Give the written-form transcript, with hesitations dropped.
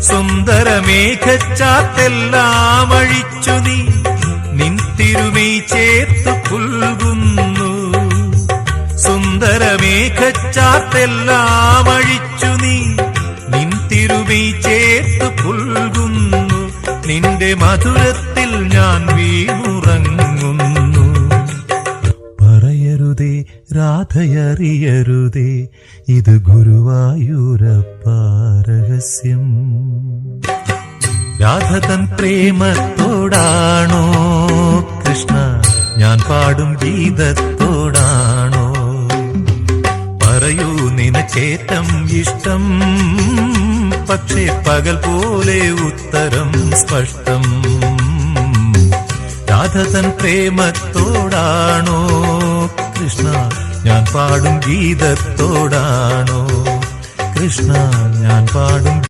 സുന്ദരമേഘച്ചാത്തെല്ലാം അഴിച്ചു നീ നിൻ തിരുമൈ ചേർത്തു പുൽകുന്നു. സുന്ദരമേഘച്ചാത്തെല്ലാം അഴിച്ചു നീ നിൻ തിരുമൈ ചേർത്തു പുൽകുന്നു. നിന്റെ മധുരത്തിൽ ഞാൻ വീണുറങ്ങുന്നു. പറയരുതേ രാധയറിയരുതേ, ഇത് ഗുരുവായൂരപ്പ രഹസ്യം. രാധ തൻ പ്രേമത്തോടാണോ കൃഷ്ണ ഞാൻ പാടും ഗീതത്തോടാണോ? പറയൂ നിനക്കേറ്റം ഇഷ്ടം, പക്ഷേ പകൽ പോലെ ഉത്തരം സ്പഷ്ടം. രാധ തൻ പ്രേമത്തോടാണോ കൃഷ്ണ ഞാൻ പാടും ഗീതത്തോടാണോ? കൃഷ്ണ ഞാൻ പാടും